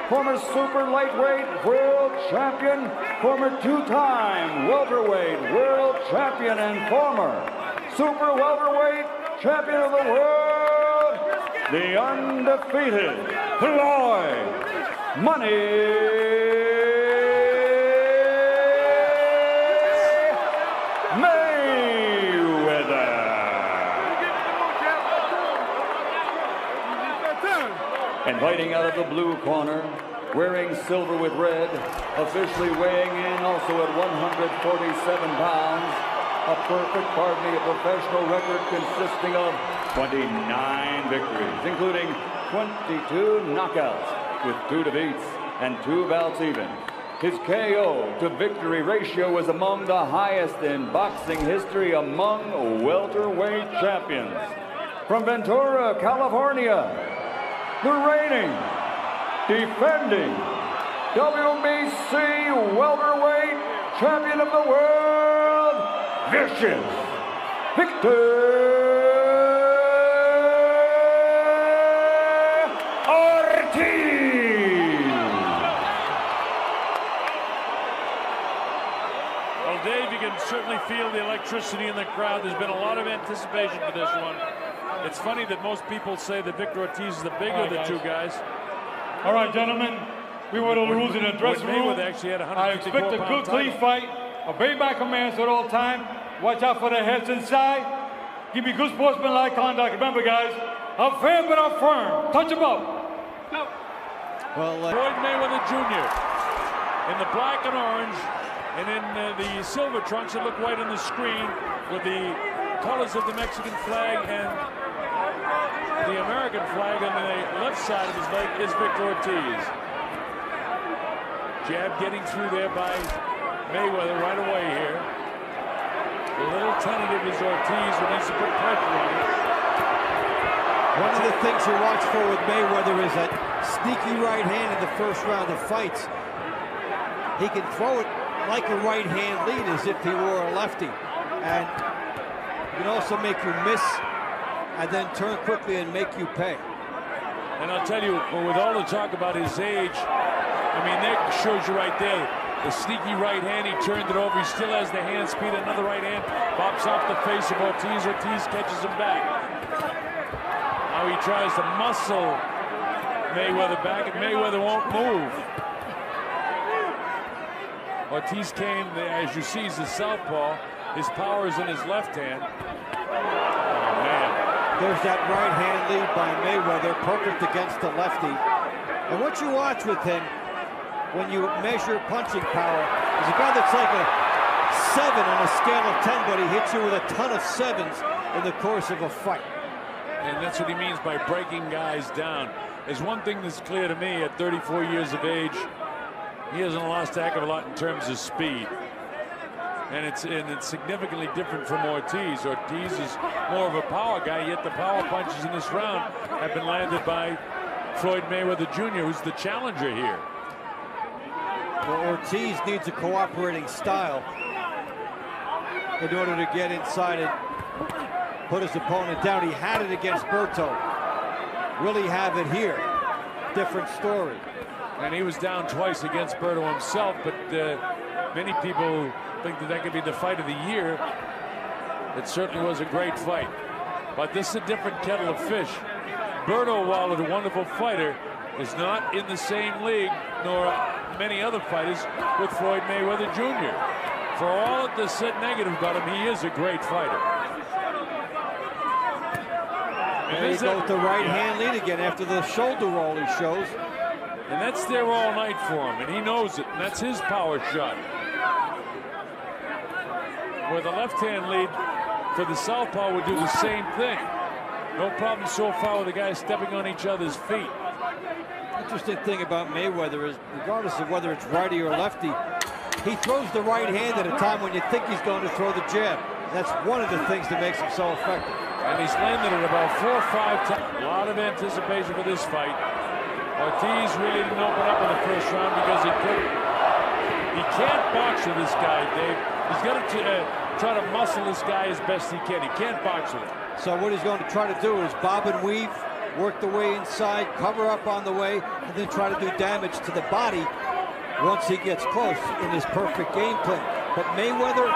former super lightweight world champion, former two-time welterweight world champion, and former super welterweight champion of the world, the undefeated Floyd Mayweather. And fighting out of the blue corner, wearing silver with red, officially weighing in also at 147 pounds, a perfect, pardon me, a professional record consisting of 29 victories, including 22 knockouts with 2 defeats and 2 bouts even. His KO to victory ratio was among the highest in boxing history among welterweight champions. From Ventura, California, the reigning, defending WBC welterweight champion of the world, Vicious Victor Ortiz. Well, Dave, you can certainly feel the electricity in the crowd. There's been a lot of anticipation for this one. It's funny that most people say that Victor Ortiz is the bigger of the two guys. All right, gentlemen, we were the rules in the dressing room. Actually had I expect a good, clean fight. Obey my commands at all time. Watch out for the heads inside. Give me good sportsmanlike conduct. Remember, guys, I'm fair but I'm firm. Touch him up. No. Well, Floyd Mayweather Jr. in the black and orange, and in the silver trunks that look white on the screen with the colors of the Mexican flag and the American flag on the left side of his leg is Victor Ortiz. Jab getting through there by Mayweather right away here. A little tentative is Ortiz, who needs to put pressure on him. One of the things you watch for with Mayweather is that sneaky right hand in the first round of fights. He can throw it like a right hand lead as if he were a lefty. And he can also make you miss and then turn quickly and make you pay. And I'll tell you, with all the talk about his age, I mean, that shows you right there. The sneaky right hand, he turned it over. He still has the hand speed. Another right hand pops off the face of Ortiz. Ortiz catches him back. Now he tries to muscle Mayweather back, and Mayweather won't move. Ortiz came, as you see, he's a southpaw. His power is in his left hand. Oh, man. There's that right hand lead by Mayweather, perfect against the lefty. And what you watch with him, when you measure punching power, is a guy that's like a 7 on a scale of 10, but he hits you with a ton of 7s in the course of a fight. And that's what he means by breaking guys down. There's one thing that's clear to me at 34 years of age, he hasn't lost a heck of a lot in terms of speed. And it's significantly different from Ortiz. Ortiz is more of a power guy, yet the power punches in this round have been landed by Floyd Mayweather Jr., who's the challenger here. Well, Ortiz needs a cooperating style in order to get inside and put his opponent down. He had it against Berto. Will he have it here? Different story. And he was down twice against Berto himself, but many people think that that could be the fight of the year. It certainly was a great fight. But this is a different kettle of fish. Berto, while a wonderful fighter, is not in the same league, nor many other fighters, with Floyd Mayweather Jr. For all of the said negative about him, he is a great fighter. There you go with the right hand lead again after the shoulder roll he shows. And that's there all night for him, and he knows it, and that's his power shot. Where the left hand lead for the southpaw would do the same thing. No problem so far with the guys stepping on each other's feet. Interesting thing about Mayweather is, regardless of whether it's righty or lefty, he throws the right hand at a time when you think he's going to throw the jab. That's one of the things that makes him so effective. And he's landed it about 4 or 5 times. A lot of anticipation for this fight. Ortiz really didn't open up in the first round because he couldn't. He can't box with this guy, Dave. He's got to try to muscle this guy as best he can. He can't box with him. So what he's going to try to do is bob and weave work the way inside, cover up on the way, and then try to do damage to the body once he gets close in his perfect game plan. But Mayweather,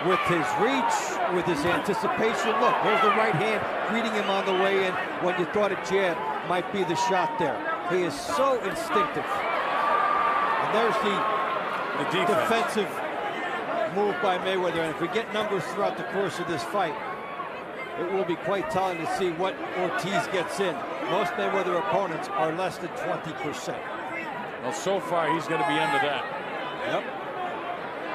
with his reach, with his anticipation, look, there's the right hand greeting him on the way in when you thought a jab might be the shot there. He is so instinctive. And there's the defensive move by Mayweather. And if we get numbers throughout the course of this fight, it will be quite telling to see what Ortiz gets in. Most Mayweather opponents are less than 20%. Well, so far, he's going to be under that. Yep.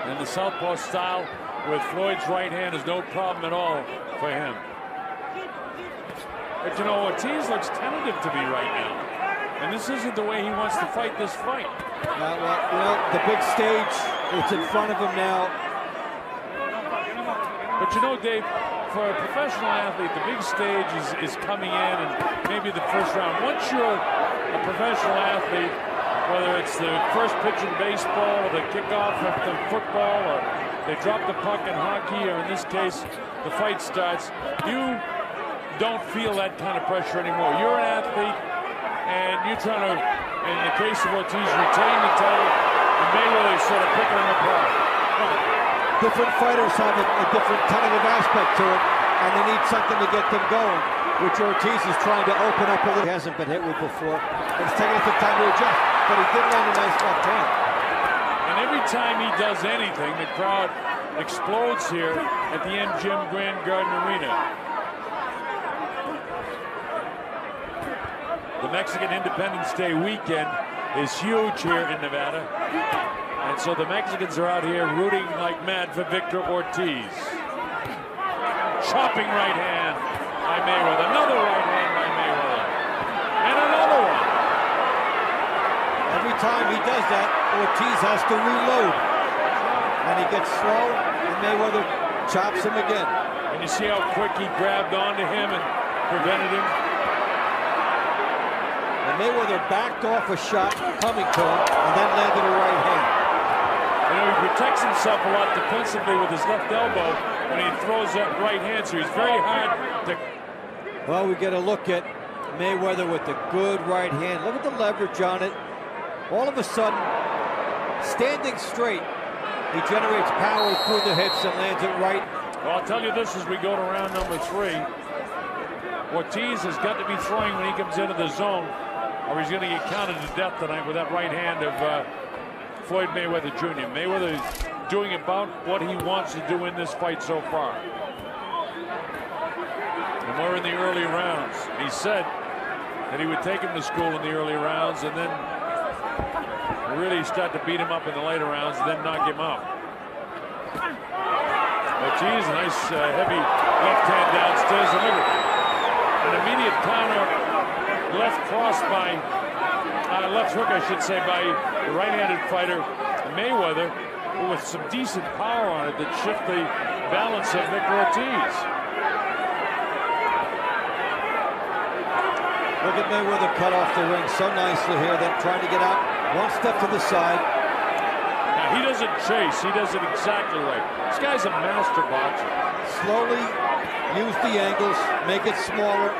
And the southpaw style with Floyd's right hand is no problem at all for him. But you know, Ortiz looks tentative to me right now. And this isn't the way he wants to fight this fight. Well, you know, the big stage, it's in front of him now. But you know, Dave, for a professional athlete, the big stage is coming in and maybe the first round. Once you're a professional athlete, whether it's the first pitch in baseball or the kickoff of the football or they drop the puck in hockey or in this case, the fight starts, you don't feel that kind of pressure anymore. You're an athlete and you're trying to, in the case of Ortiz, retain the title, and Mayweather is sort of picking him apart. Different fighters have a different tentative aspect to it, and they need something to get them going, which Ortiz is trying to open up a little. He hasn't been hit with before. It's taking some time to adjust, but he did land a nice left hand. And every time he does anything, the crowd explodes here at the MGM Grand Garden Arena. The Mexican Independence Day weekend is huge here in Nevada. And so the Mexicans are out here rooting like mad for Victor Ortiz. Chopping right hand by Mayweather. Another right hand by Mayweather. And another one. Every time he does that, Ortiz has to reload. And he gets slow, and Mayweather chops him again. And you see how quick he grabbed onto him and prevented him. And Mayweather backed off a shot coming to him and then landed a right hand. You know, he protects himself a lot defensively with his left elbow when he throws that right hand, so he's very hard to... Well, we get a look at Mayweather with the good right hand. Look at the leverage on it. All of a sudden, standing straight, he generates power through the hips and lands it right. Well, I'll tell you this as we go to round number 3. Ortiz has got to be throwing when he comes into the zone, or he's going to get counted to death tonight with that right hand of Floyd Mayweather Jr. Mayweather is doing about what he wants to do in this fight so far. And we're in the early rounds. He said that he would take him to school in the early rounds and then really start to beat him up in the later rounds and then knock him out. Ortiz, nice heavy left hand downstairs. And look at an immediate counter left cross by left hook, I should say, by the right-handed fighter Mayweather, with some decent power on it that shift the balance of Victor Ortiz. Look at Mayweather cut off the ring so nicely here, then trying to get out one step to the side. Now, he doesn't chase. He does it exactly right. This guy's a master boxer. Slowly use the angles, make it smaller.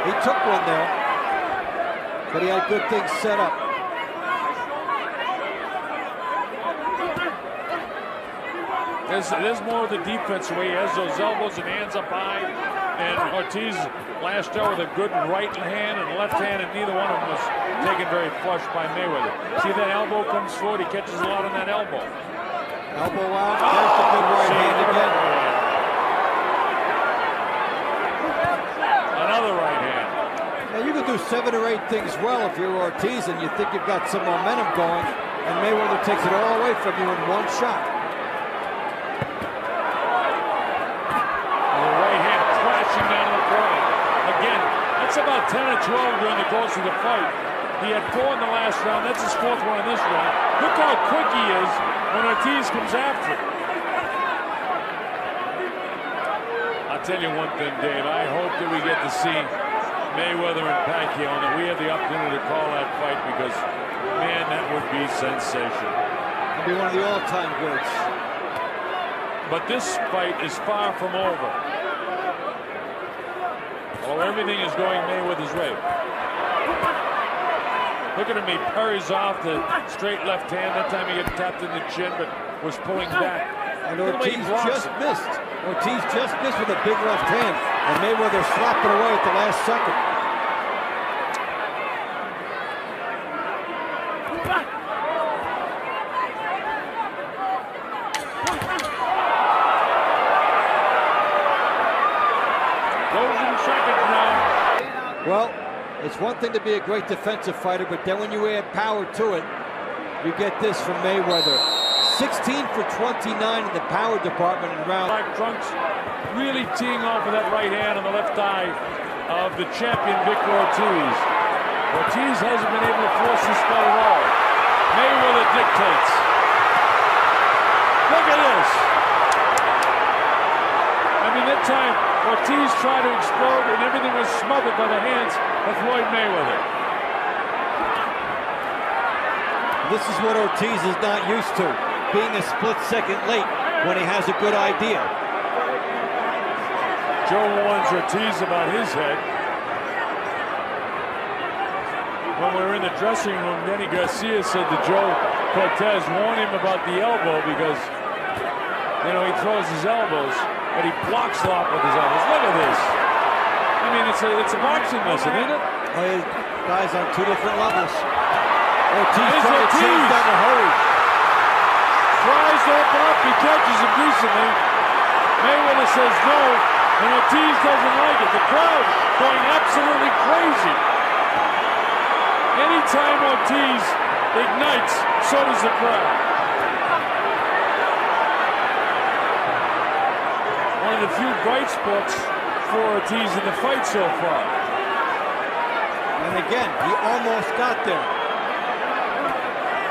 He took one there, but he had good things set up. There's more of the defense where he has those elbows and hands up high. And Ortiz lashed out with a good right hand and left hand, and neither one of them was taken very flush by Mayweather. See that elbow comes forward, he catches a lot on that elbow. Elbow out, there's the good right hand again. Another right hand. Now you can do 7 or 8 things well if you're Ortiz and you think you've got some momentum going, and Mayweather takes it all away from you in one shot. That's about 10 or 12 during the course of the fight. He had 4 in the last round. That's his 4th one in this round. Look how quick he is when Ortiz comes after him. I'll tell you one thing, Dave. I hope that we get to see Mayweather and Pacquiao, and that we have the opportunity to call that fight, because, man, that would be sensational. It'll be one of the all-time greats. But this fight is far from over. So everything is going Mayweather's way. Look at him, he parries off the straight left hand. That time he got tapped in the chin, but was pulling back. And Ortiz just missed. Ortiz just missed with a big left hand. And Mayweather slapped it away at the last second. Closing seconds now. Well, it's one thing to be a great defensive fighter, but then when you add power to it, you get this from Mayweather. 16 for 29 in the power department in round. Black trunks really teeing off with that right hand on the left eye of the champion, Victor Ortiz. Ortiz hasn't been able to force this fight at all. Mayweather dictates. Look at this. I mean, that time Ortiz tried to explode and everything was smothered by the hands of Floyd Mayweather. This is what Ortiz is not used to, being a split second late when he has a good idea. Joe warns Ortiz about his head. When we were in the dressing room, Danny Garcia said to Joe Cortez, warn him about the elbow because, you know, he throws his elbows, but he blocks a lot with his elbows. Look at this. I mean, it's a boxing lesson, isn't it? Oh, guys on two different levels. Ortiz trying to change down the hurry. Tries to open up, he catches him decently. Mayweather says no, and Ortiz doesn't like it. The crowd going absolutely crazy. Anytime Ortiz ignites, so does the crowd. One of the few bright spots for Ortiz in the fight so far. And again, he almost got there.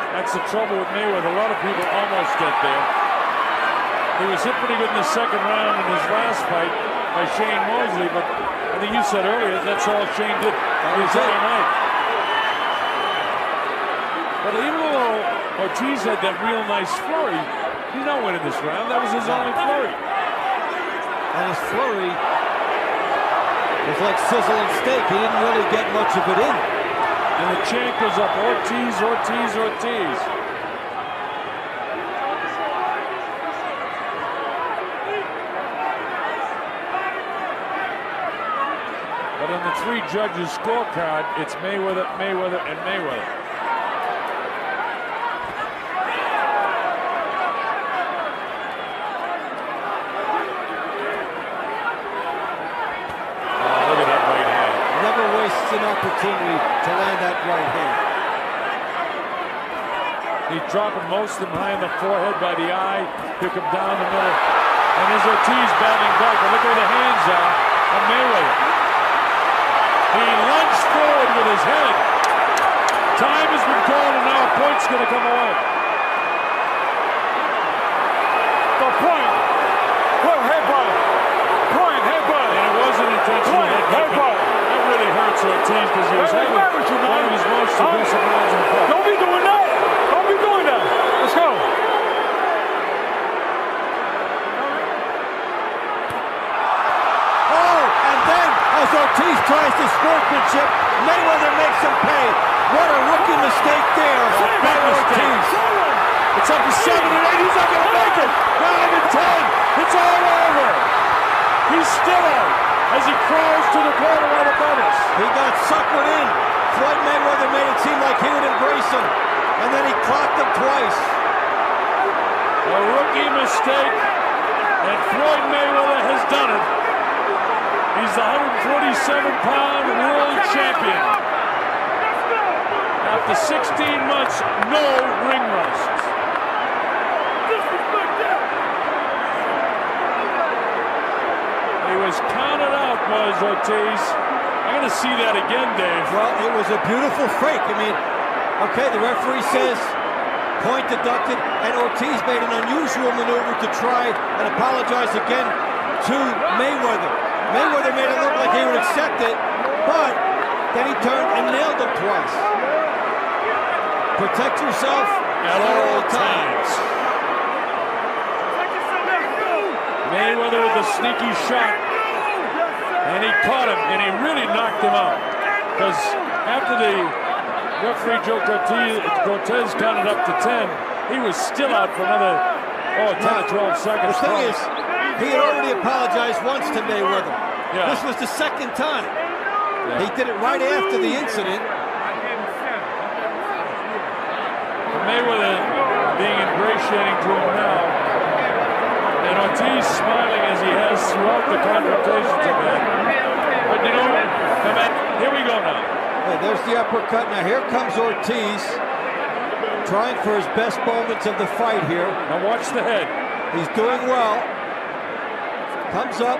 That's the trouble with Mayweather. A lot of people almost get there. He was hit pretty good in the second round in his last fight by Shane Mosley, but I think you said earlier that's all Shane did his other night. But even though Ortiz had that real nice flurry, he's not winning this round. That was his only flurry. And his flurry was like sizzling steak. He didn't really get much of it in. And the chant goes up, Ortiz, Ortiz, Ortiz. But on the three judges' scorecard, it's Mayweather, Mayweather, and Mayweather. An opportunity to land that right hand. He's dropping most of them high in the forehead by the eye. He'll come down the middle. And there's Ortiz battling back. But look where the hands are on Mayweather. He lunged forward with his head. Time has been called, and now a point's going to come away. The point. Point headbutt. Point headbutt. And it wasn't intentional headbutt. Really hurts Ortiz because he was having one of his most aggressive rounds in the fight. Don't be doing that! Don't be doing that! Let's go! Oh, and then as Ortiz tries to sportsmanship, Mayweather makes him pay. What a rookie mistake there by Ortiz. It's up to 7 and 8. He's not going to make it. 9 and 10. It's all over. He's still out as he crawls to the corner right above us. He got suckered in. Floyd Mayweather made it seem like he would embrace him, and then he clocked him twice. A rookie mistake, and Floyd Mayweather has done it. He's the 147-pound world champion. After 16 months, no ring rust. He was counted out, was Ortiz. I'm going to see that again, Dave. Well, it was a beautiful fake. I mean, okay, the referee says point deducted, and Ortiz made an unusual maneuver to try and apologize again to Mayweather. Mayweather made it look like he would accept it, but then he turned and nailed him twice. Protect yourself at all times. Mayweather with a sneaky shot. And he caught him, and he really knocked him out. Because after the referee Joe Cortez counted up to 10, he was still out for another 10 or 12 seconds. The thing is, he had already apologized once to Mayweather. Yeah. This was the second time. Yeah. He did it right after the incident. Mayweather being ingratiating to him now, and Ortiz smiling as he has throughout the confrontations of that. But you know, here we go now. Hey, there's the uppercut. Now here comes Ortiz, trying for his best moments of the fight here. Now watch the head. He's doing well. Comes up.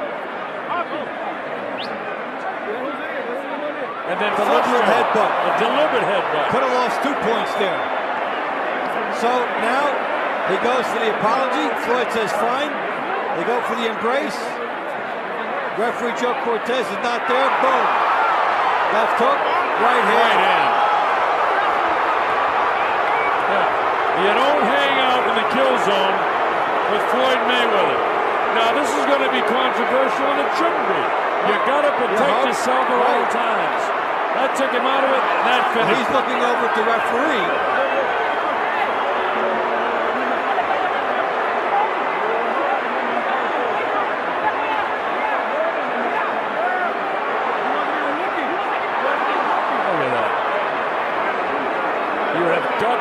And then deliberate headbutt. A deliberate headbutt. Could have lost 2 points there. So now he goes for the apology. Floyd says fine. They go for the embrace. Referee Joe Cortez is not there. Boom. Left hook. Right hand. Right hand. Yeah. You don't hang out in the kill zone with Floyd Mayweather. Now this is going to be controversial, and it shouldn't be. You got to protect yourself at all times. That took him out of it. That finished. He's looking over at the referee.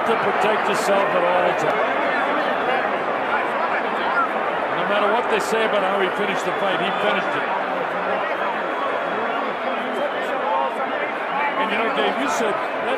To protect yourself at all times. No matter what they say about how he finished the fight, he finished it. And you know, Dave, you said that